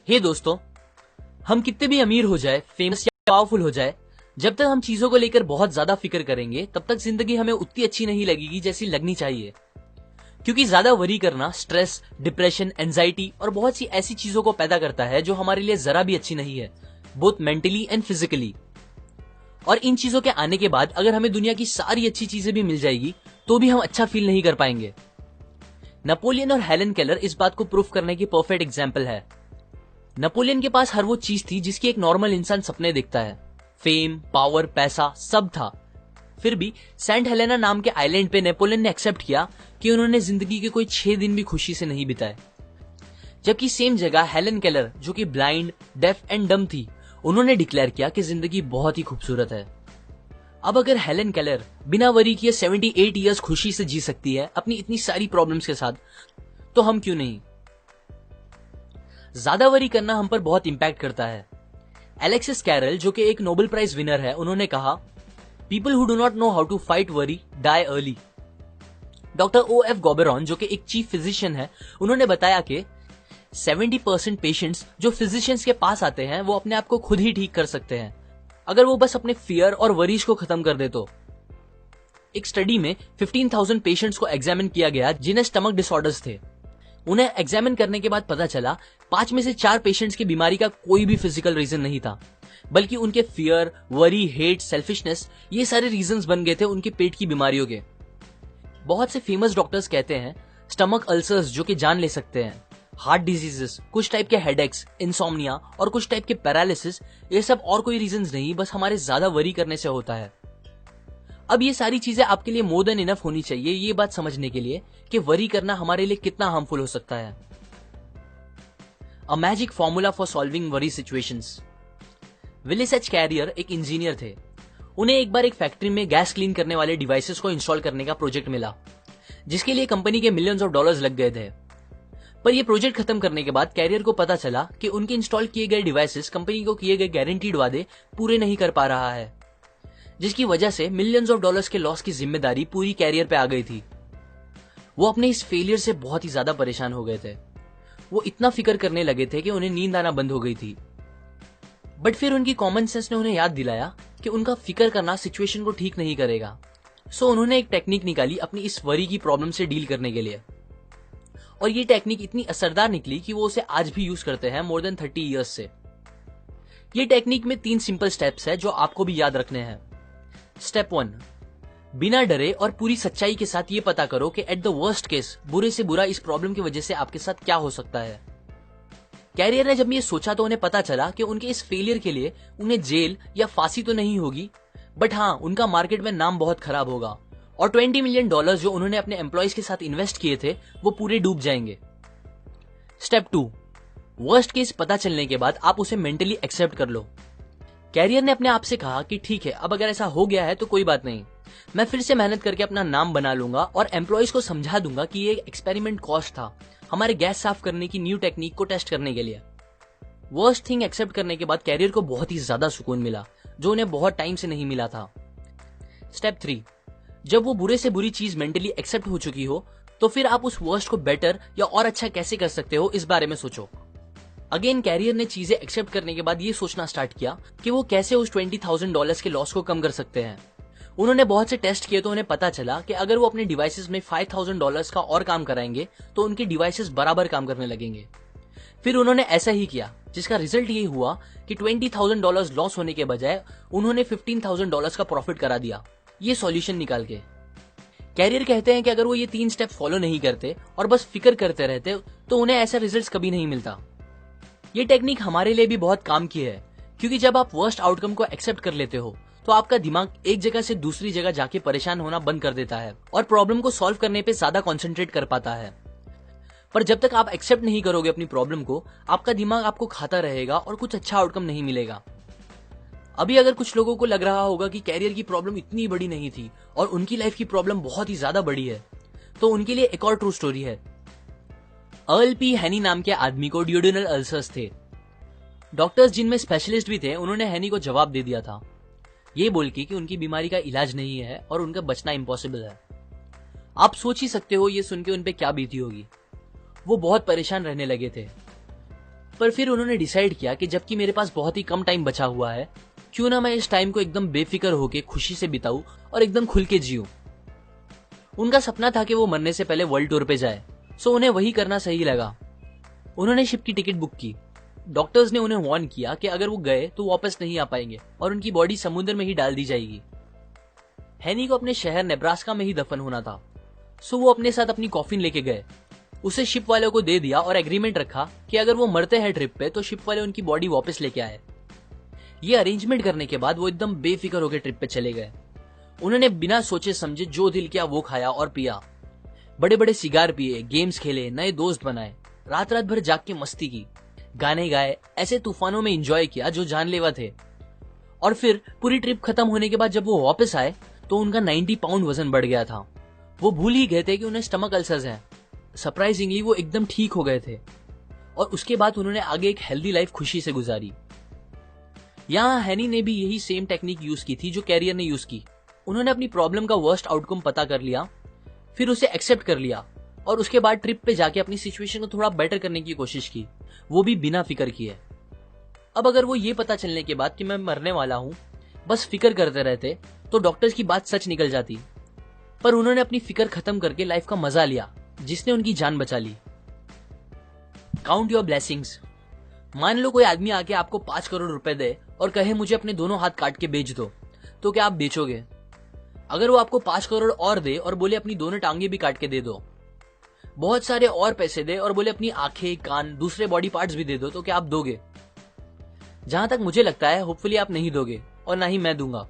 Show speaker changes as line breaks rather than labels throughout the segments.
हे दोस्तों, हम कितने भी अमीर हो जाए, फेमस या पावरफुल हो जाए, जब तक हम चीजों को लेकर बहुत ज्यादा फिक्र करेंगे तब तक जिंदगी हमें उतनी अच्छी नहीं लगेगी जैसी लगनी चाहिए। क्योंकि ज्यादा वरी करना स्ट्रेस, डिप्रेशन, एंजाइटी और बहुत सी ऐसी चीजों को पैदा करता है जो हमारे लिए जरा भी अच्छी नहीं है, बोथ मेंटली एंड फिजिकली। और इन चीजों के आने के बाद अगर हमें दुनिया की सारी अच्छी चीजें भी मिल जाएगी तो भी हम अच्छा फील नहीं कर पाएंगे। नेपोलियन और हेलन केलर इस बात को प्रूफ करने की परफेक्ट एग्जाम्पल है। नेपोलियन के पास हर वो चीज थी जिसकी एक नॉर्मल इंसान सपने देखता है। फेम, पावर, पैसा सब था। फिर भी सेंट हेलेना नाम के आइलैंड पे नेपोलियन ने एक्सेप्ट किया कि उन्होंने जिंदगी के कोई 6 दिन भी खुशी से नहीं बिताए। जबकि सेम जगह हेलन केलर, जो कि ब्लाइंड, डेफ एंड डम थी, उन्होंने डिक्लेयर किया कि जिंदगी बहुत ही खूबसूरत है। अब अगर हेलन केलर बिना वरी किए 78 इयर्स खुशी से जी सकती है अपनी इतनी सारी प्रॉब्लम्स के साथ, तो हम क्यों नहीं। ज्यादा वरी करना हम पर बहुत इंपैक्ट करता है। एलेक्सिस कैरल, जो कि एक नोबेल प्राइज विनर है, उन्होंने कहा, people who do not know how to fight worry die early. Doctor OF गॉबेरॉन, जो कि एक चीफ फिजिशियन है, उन्होंने बताया कि 70% पेशेंट्स जो फिजिशियंस के पास आते हैं वो अपने आप को खुद ही ठीक कर सकते हैं अगर वो बस अपने फियर और वरीज को खत्म कर दे तो। एक स्टडी में 15,000 पेशेंट्स को एग्जामिन किया गया जिन्हें स्टमक डिसऑर्डर्स थे। उन्हें एग्जामिन करने के बाद पता चला 5 में से 4 पेशेंट्स की बीमारी का कोई भी फिजिकल रीजन नहीं था, बल्कि उनके फियर, वरी, हेट, सेल्फिशनेस, ये सारे रीजंस बन गए थे उनके पेट की बीमारियों के। बहुत से फेमस डॉक्टर्स कहते हैं स्टमक अल्सर्स जो कि जान ले सकते हैं, हार्ट डिजीजेस, कुछ टाइप के हेडेक्स, इंसोम्निया और कुछ टाइप के पैरालिसिस, ये सब और कोई रीजंस नहीं, बस हमारे ज्यादा वरी करने से होता है। अब ये सारी चीजें आपके लिए मोर देन इनफ होनी चाहिए ये बात समझने के लिए कि वरी करना हमारे लिए कितना हार्मफुल हो सकता है। A magic formula for solving worry situations. Willis H Carrier एक इंजीनियर थे। उन्हें एक बार एक फैक्ट्री में गैस क्लीन करने वाले डिवाइसेस को इंस्टॉल करने का प्रोजेक्ट मिला, जिसके लिए कंपनी के मिलियंस ऑफ डॉलर्स लग गए थे। पर यह प्रोजेक्ट खत्म करने के बाद कैरियर को पता चला कि उनके इंस्टॉल किए गए डिवाइसेस कंपनी को किए गए गारंटीड वादे पूरे नहीं कर पा रहा है, जिसकी वजह से मिलियंस ऑफ डॉलर्स के लॉस की जिम्मेदारी पूरी कैरियर पे आ गई थी। वो अपने इस फेलियर से बहुत ही ज्यादा परेशान हो गए थे। वो इतना फिक्र करने लगे थे कि उन्हें नींद आना बंद हो गई थी। बट फिर उनकी कॉमन सेंस ने उन्हें याद दिलाया कि उनका फिक्र करना सिचुएशन को ठीक नहीं करेगा। सो उन्होंने एक टेक्निक निकाली अपनी इस वरी की प्रॉब्लम से डील करने के लिए, और ये टेक्निक इतनी असरदार निकली कि वो उसे आज भी यूज करते हैं मोर देन 30 इयर्स से। ये टेक्निक में 3 सिंपल स्टेप्स है जो आपको भी याद रखने हैं। स्टेप 1, बिना डरे और पूरी सच्चाई के साथ ये पता करो कि एट द वर्स्ट केस बुरे से बुरा इस प्रॉब्लम की वजह से आपके साथ क्या हो सकता है। कैरियर ने जब ये सोचा तो उन्हें पता चला कि उनके इस फेलियर के लिए उन्हें जेल या फांसी तो नहीं होगी, बट हाँ, उनका मार्केट में नाम बहुत खराब होगा और $20 मिलियन जो उन्होंने अपने एम्प्लॉयज के साथ इन्वेस्ट किए थे वो पूरे डूब जाएंगे। स्टेप 2, वर्स्ट केस पता चलने के बाद आप उसे मेंटली एक्सेप्ट कर लो। कैरियर ने अपने आप से कहा कि ठीक है, अब अगर ऐसा हो गया है तो कोई बात नहीं, मैं फिर से मेहनत करके अपना नाम बना लूंगा और एम्प्लॉयज को समझा दूंगा कि ये एक्सपेरिमेंट कॉस्ट था हमारे गैस साफ करने की न्यू टेक्निक को टेस्ट करने के लिए। वर्स्ट थिंग एक्सेप्ट करने के बाद कैरियर को बहुत ही ज्यादा सुकून मिला जो उन्हें बहुत टाइम से नहीं मिला था। स्टेप 3, जब वो बुरे से बुरी चीज मेंटली एक्सेप्ट हो चुकी हो तो फिर आप उस वर्स्ट को बेटर या और अच्छा कैसे कर सकते हो इस बारे में सोचो। अगेन कैरियर ने चीजें एक्सेप्ट करने के बाद ये सोचना स्टार्ट किया कि वो कैसे उस $20,000 के लॉस को कम कर सकते हैं। उन्होंने बहुत से टेस्ट किए तो उन्हें पता चला कि अगर वो अपने डिवाइसेस में $5,000 का और काम कराएंगे तो उनके डिवाइसेस बराबर काम करने लगेंगे। फिर उन्होंने ऐसा ही किया, जिसका रिजल्ट ये हुआ कि $20,000 लॉस होने के बजाय उन्होंने $15,000 का प्रॉफिट करा दिया, ये सॉल्यूशन निकाल के। कैरियर कहते हैं कि अगर वो ये 3 स्टेप फॉलो नहीं करते और बस फिक्र करते रहते तो उन्हें ऐसा रिजल्ट्स कभी नहीं मिलता। ये टेक्निक हमारे लिए भी बहुत काम की है, क्योंकि जब आप वर्स्ट आउटकम को एक्सेप्ट कर लेते हो तो आपका दिमाग एक जगह से दूसरी जगह जाके परेशान होना बंद कर देता है और प्रॉब्लम को सॉल्व करने पे ज्यादा कंसंट्रेट कर पाता है। पर जब तक आप एक्सेप्ट नहीं करोगे अपनी प्रॉब्लम को, आपका दिमाग आपको खाता रहेगा और कुछ अच्छा आउटकम नहीं मिलेगा। अभी अगर कुछ लोगों को लग रहा होगा कि कैरियर की प्रॉब्लम इतनी बड़ी नहीं थी और उनकी लाइफ की प्रॉब्लम बहुत ही ज्यादा बड़ी है, तो उनके लिए एक और ट्रू स्टोरी है। अर्ल पी हैनी नाम के आदमी को ड्यूडेनल अल्सर्स थे। डॉक्टर्स जिनमें स्पेशलिस्ट भी थे, उन्होंने हैनी को जवाब दे दिया था, ये बोल के कि उनकी बीमारी का इलाज नहीं है और उनका बचना इम्पॉसिबल है। आप सोच ही सकते हो ये सुन के उन पे क्या बीती होगी। वो बहुत परेशान रहने लगे थे। पर फिर उन्होंने डिसाइड किया कि जबकि मेरे पास बहुत ही कम टाइम बचा हुआ है, क्यों ना मैं इस टाइम को एकदम बेफिक्र होके खुशी से बिताऊं और एकदम खुल के जीऊं। उनका सपना था कि वो मरने से पहले वर्ल्ड टूर पे जाए, सो उन्हें वही करना सही लगा। उन्होंने शिप की टिकट बुक की। डॉक्टर्स ने उन्हें वार्न किया कि अगर वो गए तो वापस नहीं आ पाएंगे और उनकी बॉडी समुद्र में ही डाल दी जाएगी। हैनी को अपने शहर नेब्रास्का में ही दफन होना था, सो वो अपने साथ अपनी कॉफिन लेके गए, उसे शिप वालों को दे दिया और एग्रीमेंट रखा कि अगर वो मरते हैं ट्रिप पे तो शिप वाले उनकी बॉडी वापस लेके आए। ये अरेंजमेंट करने के बाद वो एकदम बेफिक्र होकर ट्रिप पे चले गए। उन्होंने बिना सोचे समझे जो दिल किया वो खाया और पिया, बड़े बड़े सिगार पिए, गेम्स खेले, नए दोस्त बनाए, रात रात भर जाग के मस्ती की, गाने गाए, ऐसे तूफानों में एंजॉय किया जो जानलेवा थे। और फिर पूरी ट्रिप खत्म होने के बाद जब वो वापस आए तो उनका 90 पाउंड वजन बढ़ गया था। वो भूल ही गए थे कि उन्हें स्टमक अल्सर्स हैं। सरप्राइजिंगली वो एकदम ठीक हो गए थे और उसके बाद उन्होंने आगे एक हेल्दी लाइफ खुशी से गुजारी। यहाँ हैनी ने भी यही सेम टेक्निक यूज की थी जो कैरियर ने यूज की। उन्होंने अपनी प्रॉब्लम का वर्स्ट आउटकम पता कर लिया, फिर उसे एक्सेप्ट कर लिया और उसके बाद ट्रिप पे जाके अपनी सिचुएशन को थोड़ा बेटर करने की कोशिश की, वो भी बिना फिक्र किए। अब अगर वो ये पता चलने के बाद कि मैं मरने वाला हूं बस फिक्र करते रहते तो डॉक्टर्स की बात सच निकल जाती, पर उन्होंने अपनी फिक्र खत्म करके लाइफ का मजा लिया जिसने उनकी जान बचा ली। Count your blessings. मान लो कोई आदमी आके आपको 5 करोड़ रुपए दे और कहे मुझे अपने दोनों हाथ काट के बेच दो, तो क्या आप बेचोगे? अगर वो आपको 5 करोड़ और दे और बोले अपनी दोनों टांगे भी काट के दे दो, बहुत सारे और पैसे दे और बोले अपनी आंखें, कान, दूसरे बॉडी पार्ट्स भी दे दो, तो क्या आप दोगे? जहां तक मुझे लगता है होपफुली आप नहीं दोगे और ना ही मैं दूंगा।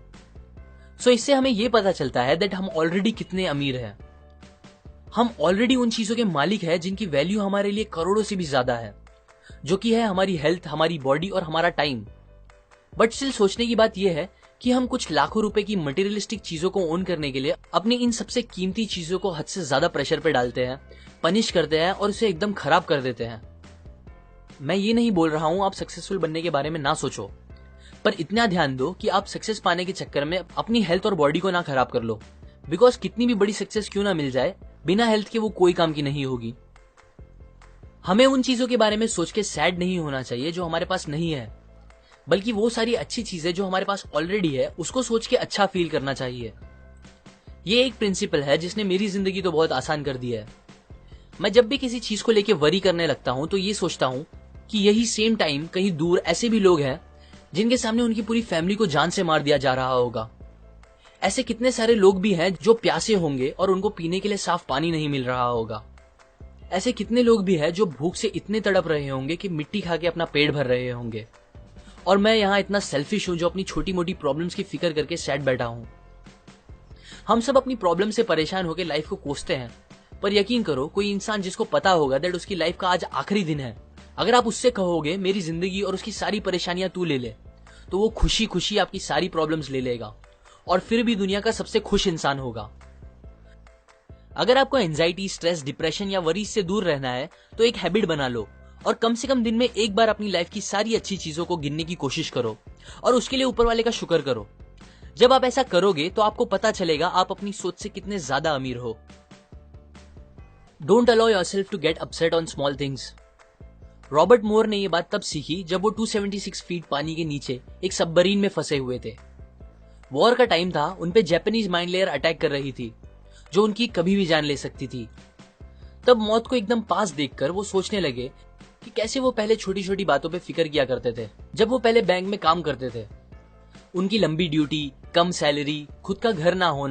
सो इससे हमें यह पता चलता है दैट हम ऑलरेडी कितने अमीर हैं। हम ऑलरेडी उन चीजों के मालिक हैं जिनकी वैल्यू हमारे लिए करोड़ों से भी ज्यादा है, जो कि है हमारी हेल्थ, हमारी बॉडी और हमारा टाइम। बट स्टिल सोचने की बात यह है कि हम कुछ लाखों रुपए की मटेरियलिस्टिक चीजों को ओन करने के लिए अपनी इन सबसे कीमती चीजों को हद से ज्यादा प्रेशर पे डालते हैं, पनिश करते हैं और उसे एकदम खराब कर देते हैं। मैं ये नहीं बोल रहा हूं आप सक्सेसफुल बनने के बारे में ना सोचो, पर इतना ध्यान दो कि आप सक्सेस पाने के चक्कर में अपनी हेल्थ और बॉडी को ना खराब कर लो, बिकॉज कितनी भी बड़ी सक्सेस क्यों ना मिल जाए, बिना हेल्थ के वो कोई काम की नहीं होगी। हमें उन चीजों के बारे में सोच के सैड नहीं होना चाहिए जो हमारे पास नहीं है, बल्कि वो सारी अच्छी चीजें जो हमारे पास ऑलरेडी है उसको सोच के अच्छा फील करना चाहिए। ये एक प्रिंसिपल है जिसने मेरी जिंदगी तो बहुत आसान कर दी है। मैं जब भी किसी चीज को लेके वरी करने लगता हूं तो ये सोचता हूं कि यही सेम टाइम कहीं दूर ऐसे भी लोग हैं जिनके सामने उनकी पूरी फैमिली को जान से मार दिया जा रहा होगा। ऐसे कितने सारे लोग भी हैं जो प्यासे होंगे और उनको पीने के लिए साफ पानी नहीं मिल रहा होगा। ऐसे कितने लोग भी हैं जो भूख से इतने तड़प रहे होंगे कि मिट्टी खा के अपना पेट भर रहे होंगे। और मैं यहाँ इतना सेल्फिश हूं जो अपनी छोटी मोटी प्रॉब्लम्स की फिक्र करके सैड बैठा हूं। हम सब अपनी प्रॉब्लम से परेशान होकर लाइफ को कोसते हैं, पर यकीन करो कोई इंसान जिसको पता होगा दैट उसकी लाइफ का आज आखिरी दिन है, अगर आप उससे कहोगे मेरी जिंदगी और उसकी सारी परेशानियां तू ले ले, तो वो खुशी खुशी आपकी सारी प्रॉब्लम्स ले लेगा और फिर भी दुनिया का सबसे खुश इंसान होगा। अगर आपको एंजाइटी, स्ट्रेस, डिप्रेशन या वरीज से दूर रहना है तो एक हैबिट बना लो और कम से कम दिन में एक बार अपनी लाइफ की सारी अच्छी चीजों को गिनने की कोशिश करो और उसके लिए ऊपर वाले का शुक्र करो। जब आप ऐसा करोगे तो आपको पता चलेगा आप अपनी सोच से कितने ज्यादा अमीर हो। Don't allow yourself to get upset on small things. Robert Moore ने यह बात तब सीखी जब वो 276 फीट पानी के नीचे एक सबमरीन में फंसे हुए थे। वॉर का टाइम था, उनपे जापानीज माइन लेयर अटैक कर रही थी जो उनकी कभी भी जान ले सकती थी। तब मौत को एकदम पास देखकर वो सोचने लगे कि कैसे वो पहले छोटी छोटी बातों पे फिक्र किया करते थे जब वो पहले बैंक में काम करते थे। उनकी लंबी ड्यूटी, कम सैलरी, खुद का घर ना होना,